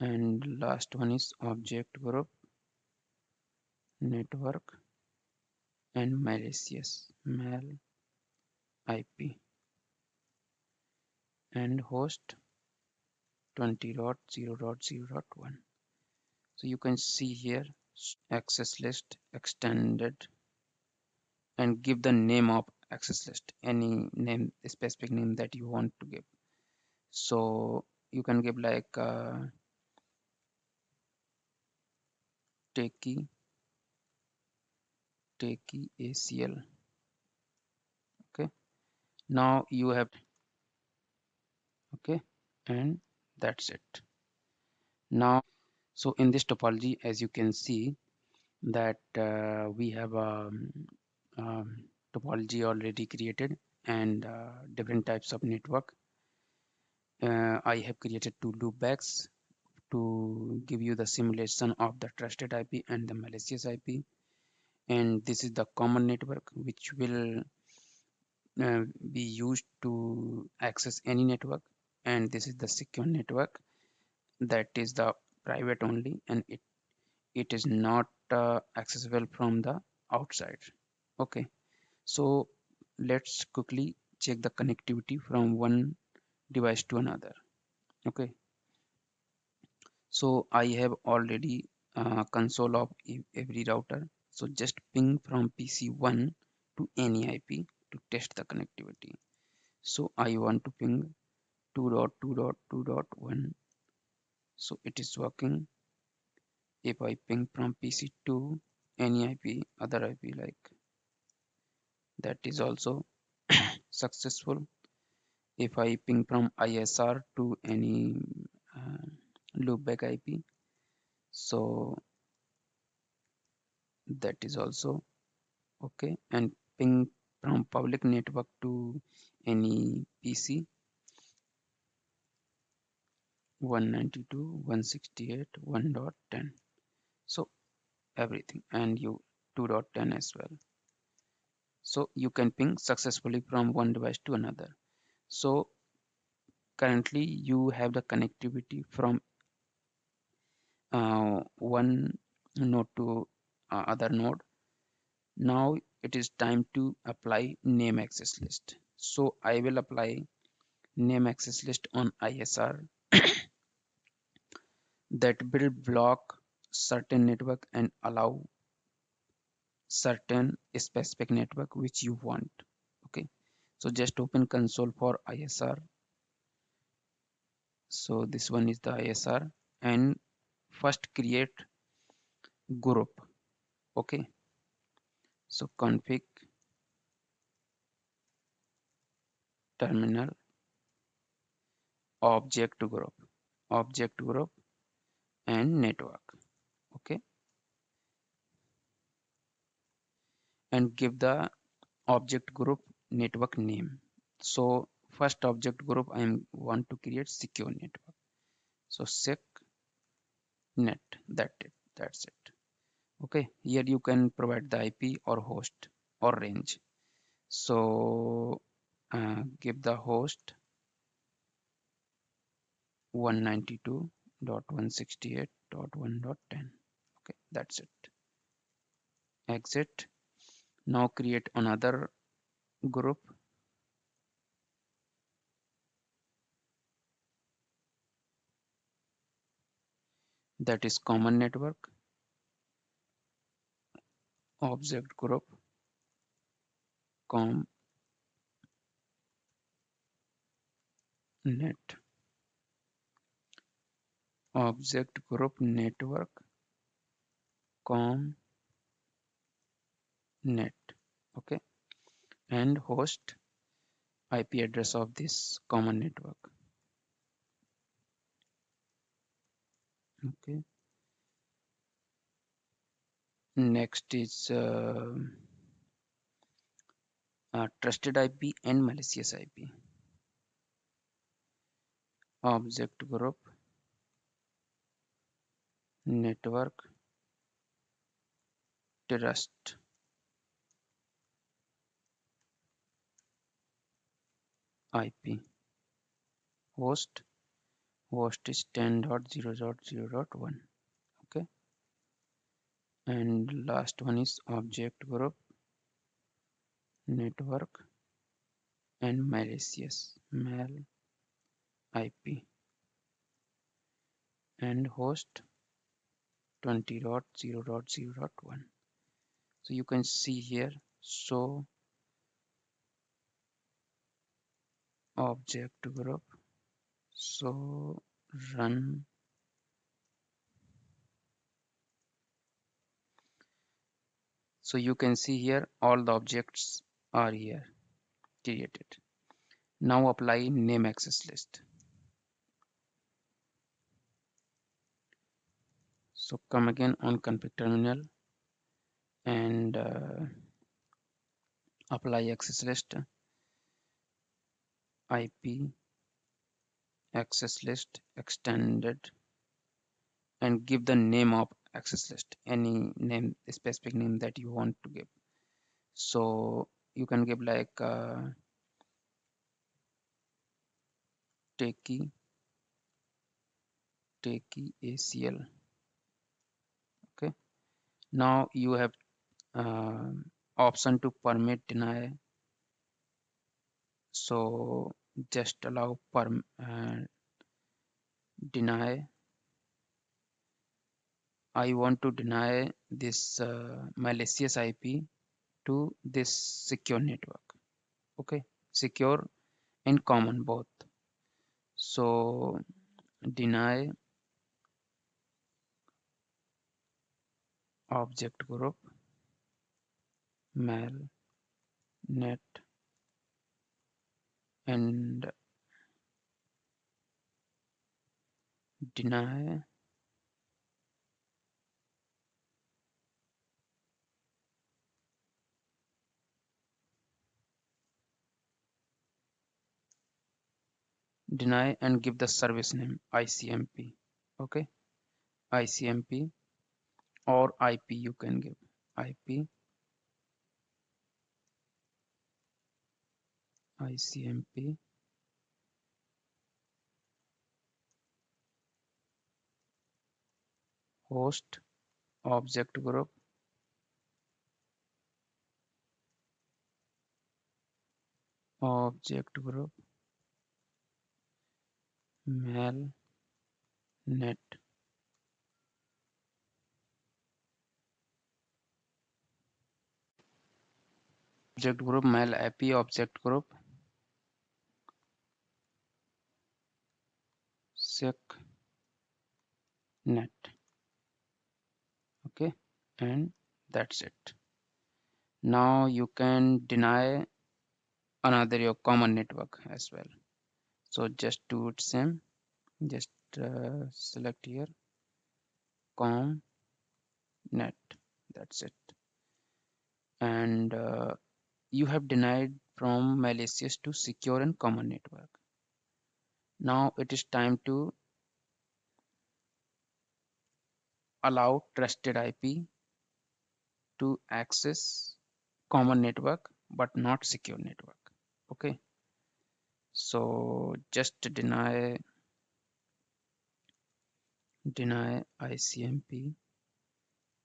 and last one is object group, network, and malicious mal IP, and host 20.0.0.1. So you can see here access list extended, and give the name of access list, any name, specific name that you want to give. So you can give like Takey ACL. Okay, now you have, okay, and that's it. Now, so in this topology, as you can see that we have topology already created, and different types of network. I have created two loopbacks to give you the simulation of the trusted IP and the malicious IP, and this is the common network which will be used to access any network, and this is the secure network, that is the private only, and it is not accessible from the outside. Okay, so let's quickly check the connectivity from one device to another. Okay, so I have already console of every router, so just ping from PC1 to any IP to test the connectivity. So I want to ping 2.2.2.1, so it is working. If I ping from PC2 any IP, other IP, like that is also successful. If I ping from ISR to any uh, loopback IP, so that is also okay. And ping from public network to any PC 192.168.1.10, so everything, and you 2.10 as well. So you can ping successfully from one device to another. So currently you have the connectivity from one node to other node. Now it is time to apply name access list. So I will apply name access list on ISR that will block certain network and allow certain specific network which you want. Okay, so just open console for ISR. So this one is the ISR, and first create group. Okay, so config terminal object group and network. Okay, and give the object group network name. So first object group I want to create secure network, so sec net, that's it. Okay, here you can provide the IP or host or range. So give the host 192.168.1.10. Okay, that's it. Exit. Now create another group, that is common network, object group com net, object group network com net. Okay, and host IP address of this common network. Okay, next is trusted IP and malicious IP. Object group network trust IP, host host is 10.0.0.1. Okay, and last one is object group, network, and malicious mal IP, and host 20.0.0.1. So you can see here, so object group, so run. So you can see here all the objects are here created. Now apply name access list. So come again on config terminal and apply access list, IP access list extended, and give the name of access list, any name, specific name that you want to give. So you can give like takey ACL. Okay, now you have uh, option to permit deny. So just allow deny. I want to deny this malicious IP to this secure network. Okay, secure and common both. So deny object group mal net and deny and give the service name ICMP. Okay, ICMP or IP you can give IP ICMP host object group mal net object group mal IP object group sec net. Okay, and that's it. Now you can deny another your common network as well. So just do it same, just select here com net, that's it. And you have denied from malicious to secure and common network. Now it is time to allow trusted IP to access common network but not secure network. Okay, so just deny ICMP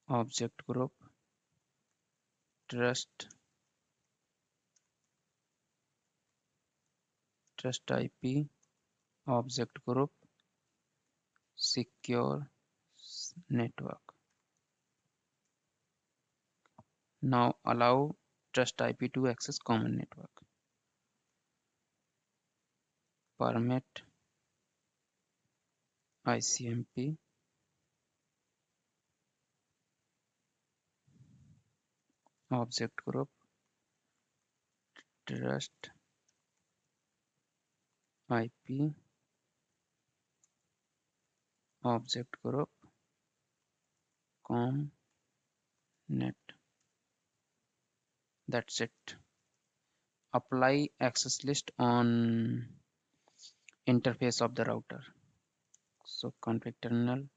object group trust IP object group secure network. Now allow trust IP to access common network. Permit ICMP object group trust IP object group com net. That's it. Apply access list on interface of the router. So config terminal,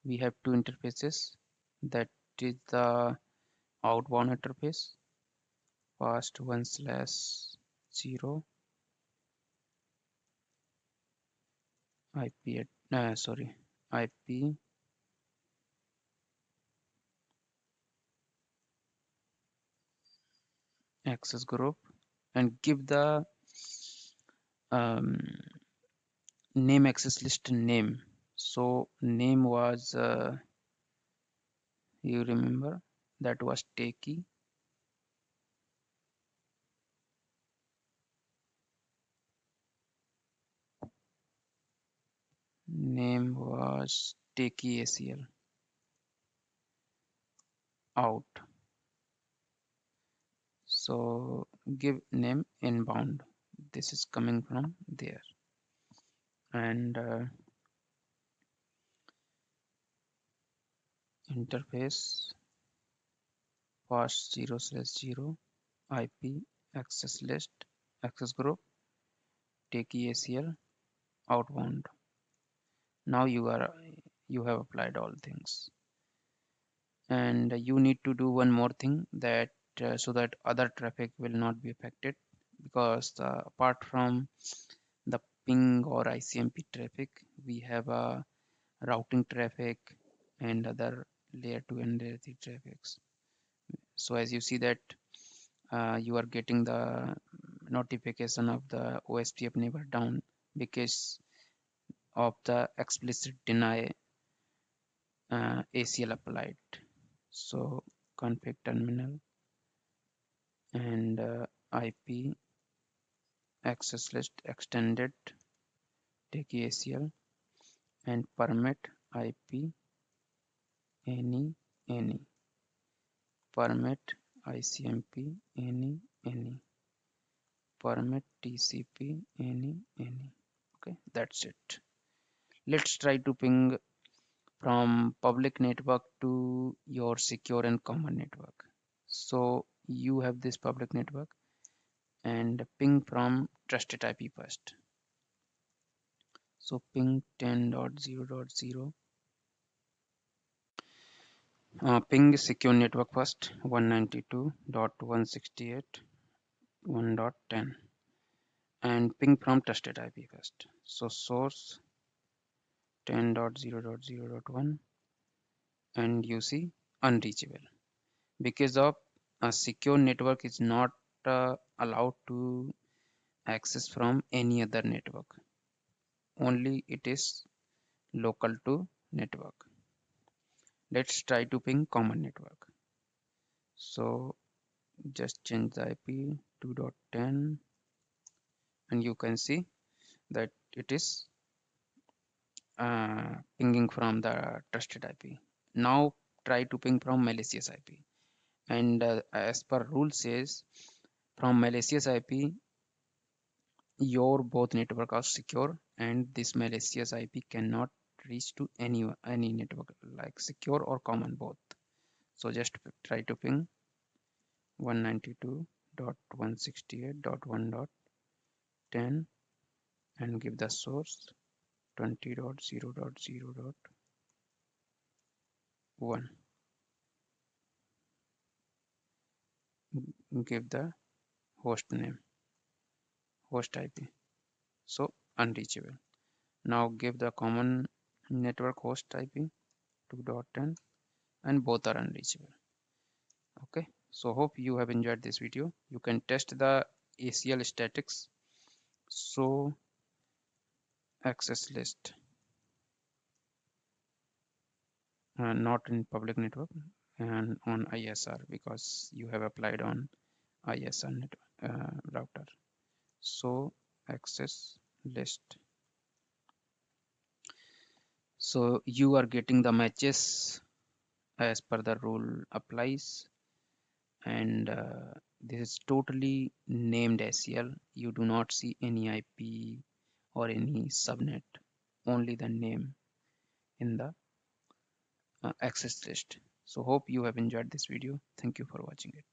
we have two interfaces, that is the outbound interface past 1/0 IP sorry, IP access group, and give the um, name access list name. So name was you remember, that was Takey. Name was Takey ACL out. So give name inbound. This is coming from there, and interface pass 0/0 IP access list access group Takey ACL outbound. Now you have applied all things, and you need to do one more thing, that so that other traffic will not be affected, because apart from the ping or ICMP traffic, we have a routing traffic and other layer 2 and layer 3 traffics. So as you see that you are getting the notification of the OSPF neighbor down because of the explicit deny ACL applied. So config terminal and IP access list extended take ACL and permit IP any permit ICMP any permit TCP any. Okay, that's it. Let's try to ping from public network to your secure and common network. So you have this public network, and ping from trusted IP first. So ping 10.0.0. Ping secure network first, 192.168.1.10, and ping from trusted IP first. So source 10.0.0.1, and you see unreachable, because of a secure network is not allowed to access from any other network. Only it is local to network. Let's try to ping common network. So just change the IP 2.10, and you can see that it is pinging from the trusted IP. Now try to ping from malicious IP, and as per rule says, from malicious IP your both network are secure, and this malicious IP cannot reach to any network, like secure or common both. So just try to ping 192.168.1.10 and give the source 20.0.0.1. Give the host name, host IP, so unreachable. Now give the common network host IP 2.10, and both are unreachable. Okay, so hope you have enjoyed this video. You can test the ACL statics. So access list not in public network and on ISR, because you have applied on ISR router. So access list, so you are getting the matches as per the rule applies, and this is totally named ACL. You do not see any IP or any subnet, only the name in the access list. So hope you have enjoyed this video. Thank you for watching it.